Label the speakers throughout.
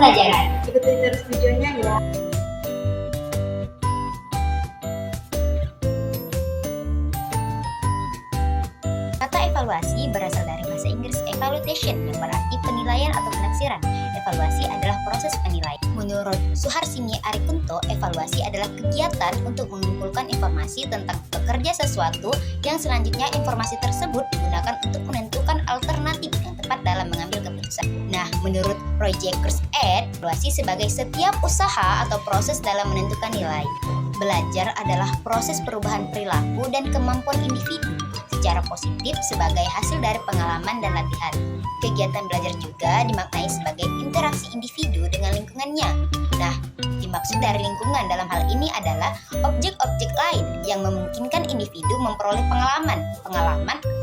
Speaker 1: pembelajaran.
Speaker 2: Ikuti terus videonya ya.
Speaker 1: Kata evaluasi berasal dari bahasa Inggris evaluation yang berarti penilaian atau penaksiran. Evaluasi adalah proses penilaian. Menurut Suharsini Arikunto, evaluasi adalah kegiatan untuk mengumpulkan informasi tentang pekerja sesuatu yang selanjutnya informasi tersebut digunakan untuk menentukan alternatif yang tepat dalam mengambil keputusan. Nah, menurut Roy Jakers Ed, evaluasi sebagai setiap usaha atau proses dalam menentukan nilai. Belajar adalah proses perubahan perilaku dan kemampuan individu secara positif sebagai hasil dari pengalaman dan latihan. Kegiatan belajar juga dimaknai sebagai interaksi individu dengan lingkungannya. Nah, dimaksud dari lingkungan dalam hal ini adalah objek-objek lain yang memungkinkan individu memperoleh pengalaman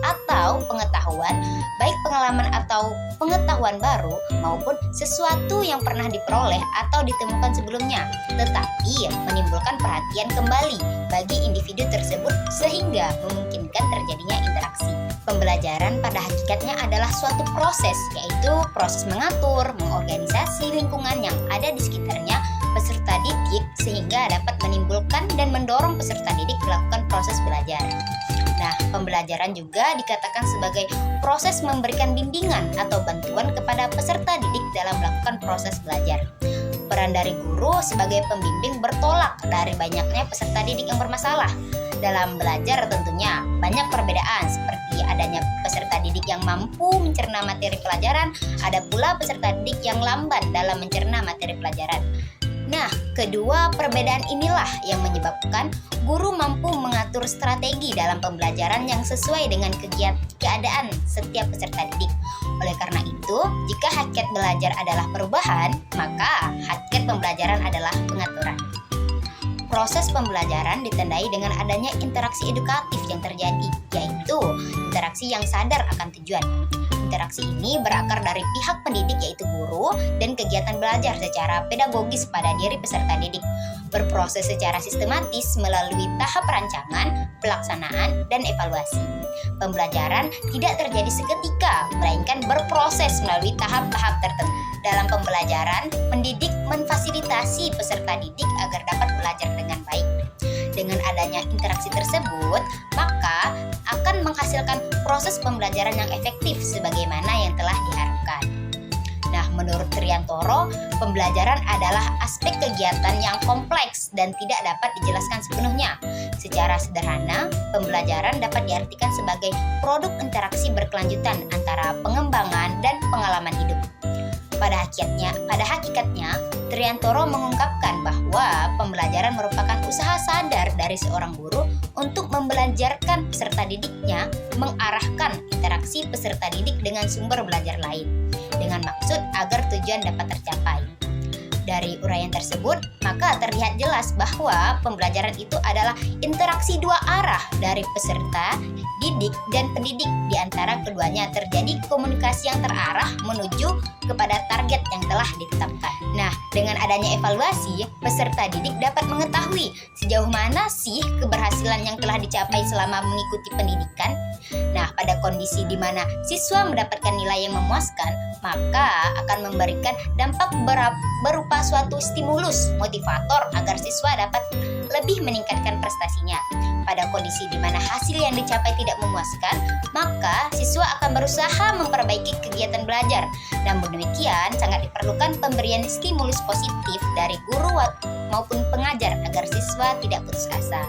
Speaker 1: atau pengetahuan, baik pengalaman atau pengetahuan baru maupun sesuatu yang pernah diperoleh atau ditemukan sebelumnya, tetapi menimbulkan perhatian kembali bagi individu tersebut sehingga memungkinkan terjadinya interaksi. Pembelajaran pada hakikatnya adalah suatu proses, yaitu proses mengatur, mengorganisasi lingkungan yang ada di sekitarnya peserta didik sehingga dapat menimbulkan dan mendorong peserta didik melakukan proses belajar. Nah, pembelajaran juga dikatakan sebagai proses memberikan bimbingan atau bantuan kepada peserta didik dalam melakukan proses belajar. Peran dari guru sebagai pembimbing bertolak dari banyaknya peserta didik yang bermasalah. Dalam belajar tentunya banyak perbedaan seperti adanya peserta didik yang mampu mencerna materi pelajaran, ada pula peserta didik yang lamban dalam mencerna materi pelajaran. Nah, kedua perbedaan inilah yang menyebabkan guru mampu mengatur strategi dalam pembelajaran yang sesuai dengan keadaan setiap peserta didik. Oleh karena itu, jika hakikat belajar adalah perubahan, maka hakikat pembelajaran adalah pengaturan. Proses pembelajaran ditandai dengan adanya interaksi edukatif yang terjadi, yaitu interaksi yang sadar akan tujuan. Interaksi ini berakar dari pihak pendidik yaitu guru dan kegiatan belajar secara pedagogis pada diri peserta didik, berproses secara sistematis melalui tahap rancangan, pelaksanaan, dan evaluasi. Pembelajaran tidak terjadi seketika, melainkan berproses melalui tahap-tahap tertentu. Dalam pembelajaran, pendidik memfasilitasi peserta didik agar dapat belajar dengan baik. Dengan adanya interaksi tersebut, maka akan menghasilkan proses pembelajaran yang efektif sebagaimana yang telah diharapkan. Nah, menurut Triantoro, pembelajaran adalah aspek kegiatan yang kompleks dan tidak dapat dijelaskan sepenuhnya. Secara sederhana, pembelajaran dapat diartikan sebagai produk interaksi berkelanjutan antara pengembangan dan pengalaman hidup. Pada hakikatnya, Triantoro mengungkapkan bahwa pembelajaran merupakan usaha sadar dari seorang guru untuk membelajarkan peserta didiknya, mengarahkan interaksi peserta didik dengan sumber belajar lain, dengan maksud agar tujuan dapat tercapai. Dari uraian tersebut, maka terlihat jelas bahwa pembelajaran itu adalah interaksi dua arah dari peserta didik dan pendidik. Di antara keduanya terjadi komunikasi yang terarah menuju kepada target yang telah ditetapkan. Nah, dengan adanya evaluasi, peserta didik dapat mengetahui sejauh mana sih keberhasilan yang telah dicapai selama mengikuti pendidikan. Nah, pada kondisi di mana siswa mendapatkan nilai yang memuaskan, maka akan memberikan dampak berupa suatu stimulus motivator agar siswa dapat lebih meningkatkan prestasinya. Pada kondisi di mana hasil yang dicapai tidak memuaskan, maka siswa akan berusaha memperbaiki kegiatan belajar. Namun demikian, sangat diperlukan pemberian stimulus positif dari guru maupun pengajar agar siswa tidak putus asa.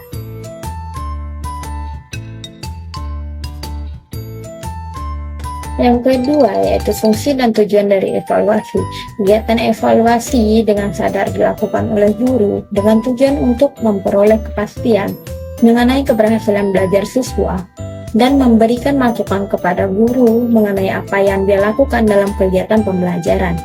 Speaker 3: Yang kedua yaitu fungsi dan tujuan dari evaluasi. Kegiatan evaluasi dengan sadar dilakukan oleh guru dengan tujuan untuk memperoleh kepastian mengenai keberhasilan belajar siswa dan memberikan masukan kepada guru mengenai apa yang dia lakukan dalam kegiatan pembelajaran.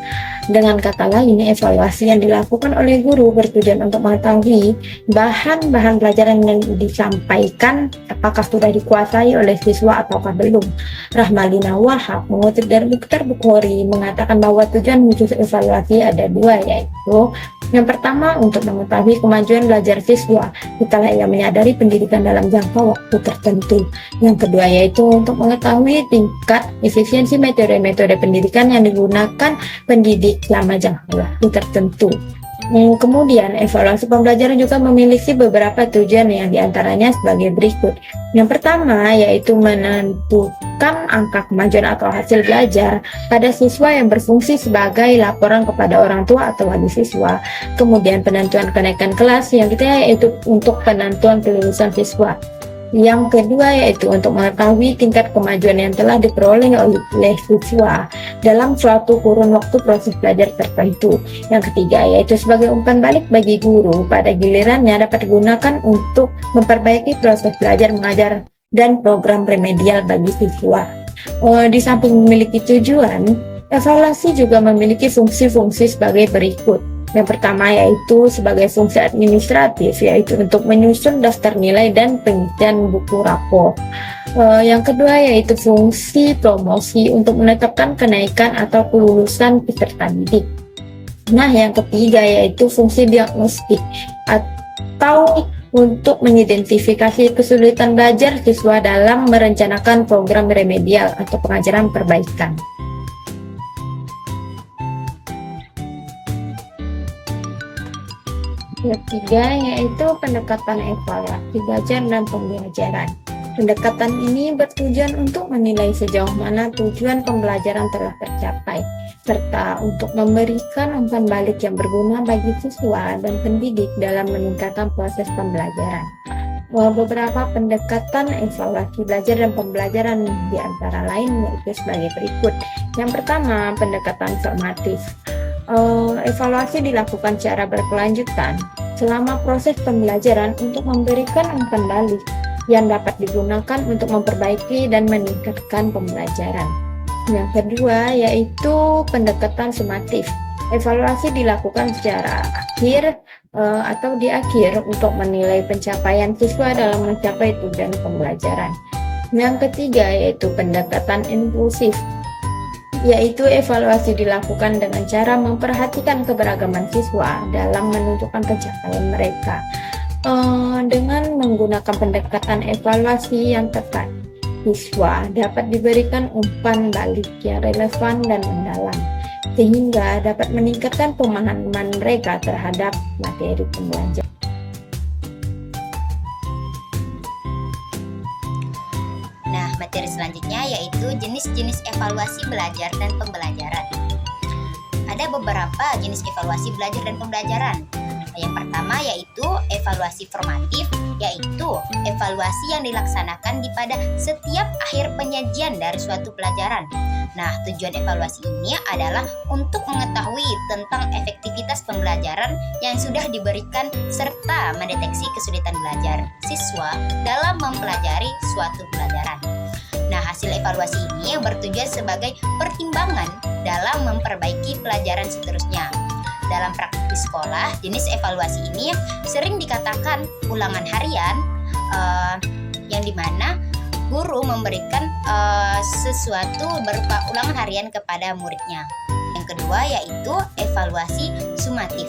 Speaker 3: Dengan kata lain, evaluasi yang dilakukan oleh guru bertujuan untuk mengetahui bahan-bahan pelajaran yang disampaikan apakah sudah dikuasai oleh siswa ataukah belum. Rahmalina Wahab mengutip dari Dr. Bukhari mengatakan bahwa tujuan khusus evaluasi ada dua, yaitu Yang pertama, untuk mengetahui kemajuan belajar siswa setelah ia menyadari pendidikan dalam jangka waktu tertentu. Yang kedua, yaitu untuk mengetahui tingkat efisiensi metode-metode pendidikan yang digunakan pendidik selama jangka waktu tertentu. Kemudian, evaluasi pembelajaran juga memiliki beberapa tujuan yang diantaranya sebagai berikut. Yang pertama, yaitu menentukan angka kemajuan atau hasil belajar pada siswa yang berfungsi sebagai laporan kepada orang tua atau wali siswa. Kemudian, penentuan kenaikan kelas yang ketiga yaitu untuk penentuan kelulusan siswa. Yang kedua yaitu untuk mengetahui tingkat kemajuan yang telah diperoleh oleh siswa dalam suatu kurun waktu proses belajar tertentu. Yang ketiga yaitu sebagai umpan balik bagi guru pada gilirannya dapat digunakan untuk memperbaiki proses belajar mengajar dan program remedial bagi siswa. Di samping memiliki tujuan, evaluasi juga memiliki fungsi-fungsi sebagai berikut. Yang pertama yaitu sebagai fungsi administratif, yaitu untuk menyusun daftar nilai dan pengisian buku rapor. Yang kedua yaitu fungsi promosi untuk menetapkan kenaikan atau kelulusan peserta didik. Nah, yang ketiga yaitu fungsi diagnostik atau untuk mengidentifikasi kesulitan belajar siswa dalam merencanakan program remedial atau pengajaran perbaikan. Yang ketiga yaitu pendekatan evaluasi belajar dan pembelajaran. Pendekatan ini bertujuan untuk menilai sejauh mana tujuan pembelajaran telah tercapai, serta untuk memberikan umpan balik yang berguna bagi siswa dan pendidik dalam meningkatkan proses pembelajaran. Beberapa pendekatan evaluasi belajar dan pembelajaran di antara lain yaitu sebagai berikut. Yang pertama, pendekatan formatif. Evaluasi dilakukan secara berkelanjutan selama proses pembelajaran untuk memberikan umpan balik yang dapat digunakan untuk memperbaiki dan meningkatkan pembelajaran. Yang kedua yaitu pendekatan sumatif. Evaluasi dilakukan secara akhir atau di akhir untuk menilai pencapaian siswa dalam mencapai tujuan pembelajaran. Yang ketiga yaitu pendekatan inklusif, yaitu evaluasi dilakukan dengan cara memperhatikan keberagaman siswa dalam menunjukkan pencapaian mereka. Dengan menggunakan pendekatan evaluasi yang tepat, siswa dapat diberikan umpan balik yang relevan dan mendalam, sehingga dapat meningkatkan pemahaman mereka terhadap materi pembelajaran.
Speaker 1: Nah, materi selanjutnya yaitu jenis-jenis evaluasi belajar dan pembelajaran. Ada beberapa jenis evaluasi belajar dan pembelajaran. Yang pertama yaitu evaluasi formatif, yaitu evaluasi yang dilaksanakan pada setiap akhir penyajian dari suatu pelajaran. Nah, tujuan evaluasi ini adalah untuk mengetahui tentang efektivitas pembelajaran yang sudah diberikan serta mendeteksi kesulitan belajar siswa dalam mempelajari suatu pelajaran. Nah, hasil evaluasi ini bertujuan sebagai pertimbangan dalam memperbaiki pelajaran seterusnya. Dalam praktik sekolah, jenis evaluasi ini sering dikatakan ulangan harian, yang dimana guru memberikan sesuatu berupa ulangan harian kepada muridnya. Yang kedua yaitu evaluasi sumatif.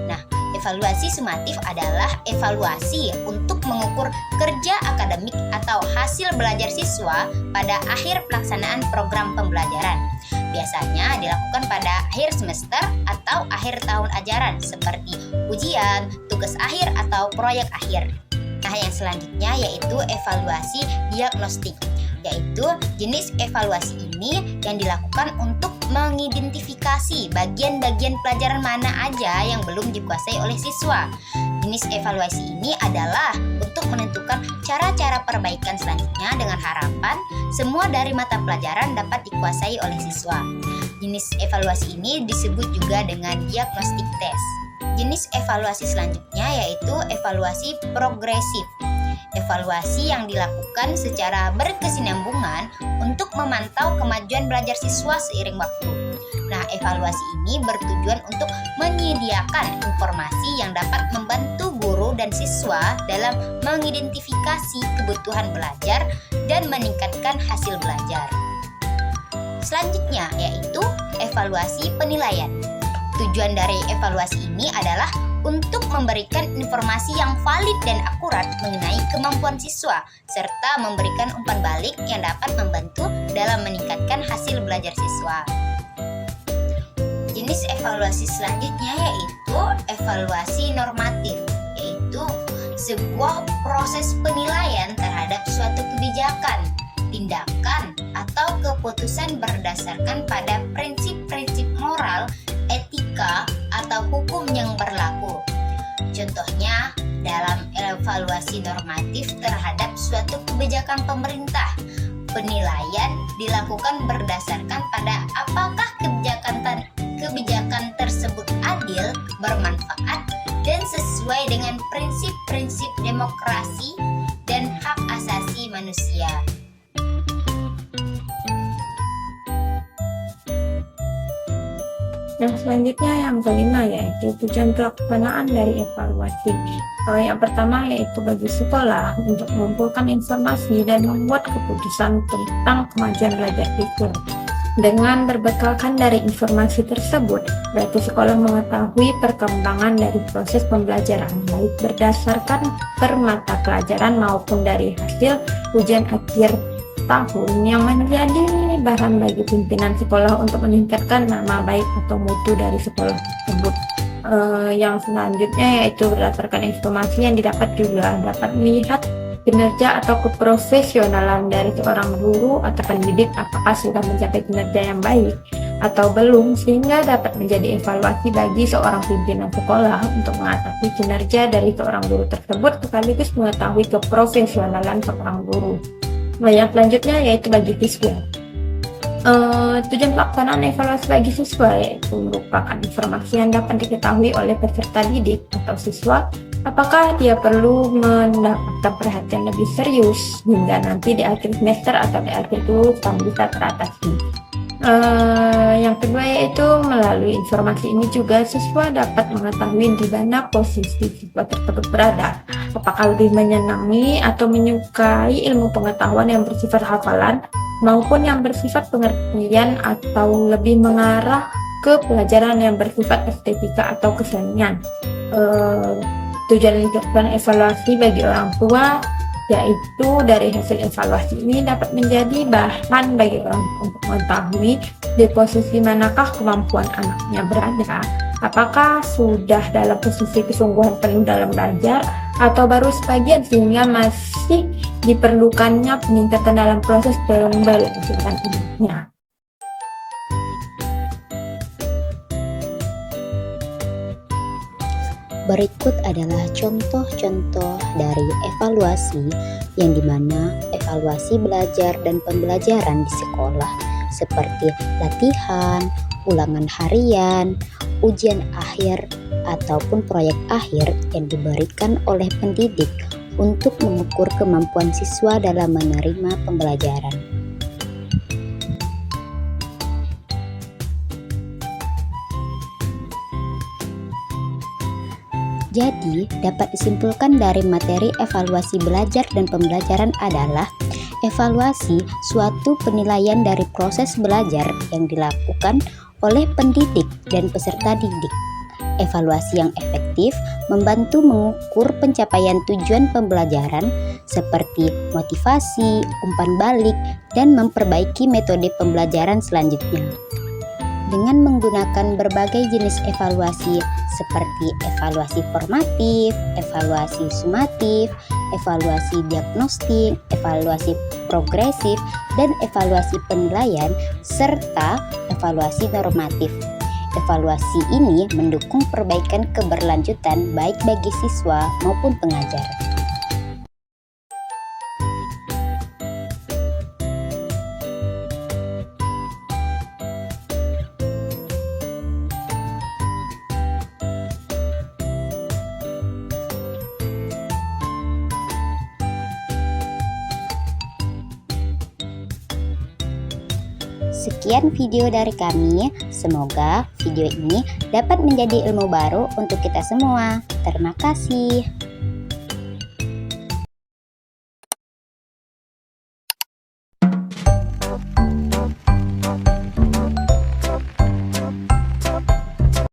Speaker 1: Nah, evaluasi sumatif adalah evaluasi untuk mengukur kerja akademik atau hasil belajar siswa pada akhir pelaksanaan program pembelajaran. Biasanya dilakukan pada akhir semester atau akhir tahun ajaran seperti ujian, tugas akhir, atau proyek akhir. Nah, yang selanjutnya yaitu evaluasi diagnostik, yaitu jenis evaluasi ini yang dilakukan untuk mengidentifikasi bagian-bagian pelajaran mana aja yang belum dikuasai oleh siswa. Jenis evaluasi ini adalah untuk menentukan cara-cara perbaikan selanjutnya dengan harapan semua dari mata pelajaran dapat dikuasai oleh siswa. Jenis evaluasi ini disebut juga dengan diagnostic test. Jenis evaluasi selanjutnya yaitu evaluasi progresif. Evaluasi yang dilakukan secara berkesinambungan untuk memantau kemajuan belajar siswa seiring waktu. Nah, evaluasi ini bertujuan untuk menyediakan informasi yang dapat membantu guru dan siswa dalam mengidentifikasi kebutuhan belajar dan meningkatkan hasil belajar. Selanjutnya yaitu evaluasi penilaian. Tujuan dari evaluasi ini adalah untuk memberikan informasi yang valid dan akurat mengenai kemampuan siswa, serta memberikan umpan balik yang dapat membantu dalam meningkatkan hasil belajar siswa. Jenis evaluasi selanjutnya yaitu evaluasi normatif, yaitu sebuah proses penilaian terhadap suatu kebijakan, tindakan, atau keputusan berdasarkan pada prinsip-prinsip moral, etika, atau hukum yang berlaku. Contohnya, dalam evaluasi normatif terhadap suatu kebijakan pemerintah, penilaian dilakukan berdasarkan pada apakah kebijakan tersebut adil, bermanfaat, dan sesuai dengan prinsip-prinsip demokrasi dan hak asasi manusia.
Speaker 3: Nah, selanjutnya yang kelima yaitu tujuan pelaksanaan dari evaluasi. Yang pertama yaitu bagi sekolah untuk mengumpulkan informasi dan membuat keputusan tentang kemajuan belajar siswa. Dengan berbekalkan dari informasi tersebut, berarti sekolah mengetahui perkembangan dari proses pembelajaran, baik berdasarkan per mata pelajaran maupun dari hasil ujian akhir tahun yang menjadi bahan bagi pimpinan sekolah untuk meningkatkan nama baik atau mutu dari sekolah tersebut. Yang selanjutnya yaitu berdasarkan informasi yang didapat juga dapat melihat kinerja atau keprofesionalan dari seorang guru atau pendidik, apakah sudah mencapai kinerja yang baik atau belum, sehingga dapat menjadi evaluasi bagi seorang pimpinan sekolah untuk mengatasi kinerja dari seorang guru tersebut sekaligus mengetahui keprofesionalan seorang guru. Nah, yang selanjutnya yaitu bagi siswa. Tujuan pelaksanaan evaluasi bagi siswa yaitu merupakan informasi yang dapat diketahui oleh peserta didik atau siswa, apakah dia perlu mendapatkan perhatian lebih serius hingga nanti di akhir semester atau di akhir lulusan bisa teratasi. Yang kedua yaitu melalui informasi ini juga siswa dapat mengetahui di mana posisi siswa tersebut berada, apakah lebih menyenangi atau menyukai ilmu pengetahuan yang bersifat hafalan maupun yang bersifat pengertian atau lebih mengarah ke pelajaran yang bersifat estetika atau kesenian. Tujuan melakukan evaluasi bagi orang tua yaitu dari hasil evaluasi ini dapat menjadi bahan bagi orang tua untuk mengetahui di posisi manakah kemampuan anaknya berada, apakah sudah dalam posisi kesungguhan penuh dalam belajar atau baru sebagian sehingga masih diperlukannya peningkatan dalam proses pembelajaran anaknya.
Speaker 1: Berikut adalah contoh-contoh dari evaluasi yang dimana evaluasi belajar dan pembelajaran di sekolah seperti latihan, ulangan harian, ujian akhir, ataupun proyek akhir yang diberikan oleh pendidik untuk mengukur kemampuan siswa dalam menerima pembelajaran. Jadi, dapat disimpulkan dari materi evaluasi belajar dan pembelajaran adalah evaluasi suatu penilaian dari proses belajar yang dilakukan oleh pendidik dan peserta didik. Evaluasi yang efektif membantu mengukur pencapaian tujuan pembelajaran seperti motivasi, umpan balik, dan memperbaiki metode pembelajaran selanjutnya. Dengan menggunakan berbagai jenis evaluasi seperti evaluasi formatif, evaluasi sumatif, evaluasi diagnostik, evaluasi progresif, dan evaluasi penilaian, serta evaluasi normatif. Evaluasi ini mendukung perbaikan keberlanjutan baik bagi siswa maupun pengajar. Sekian video dari kami, semoga video ini dapat menjadi ilmu baru untuk kita semua. Terima kasih.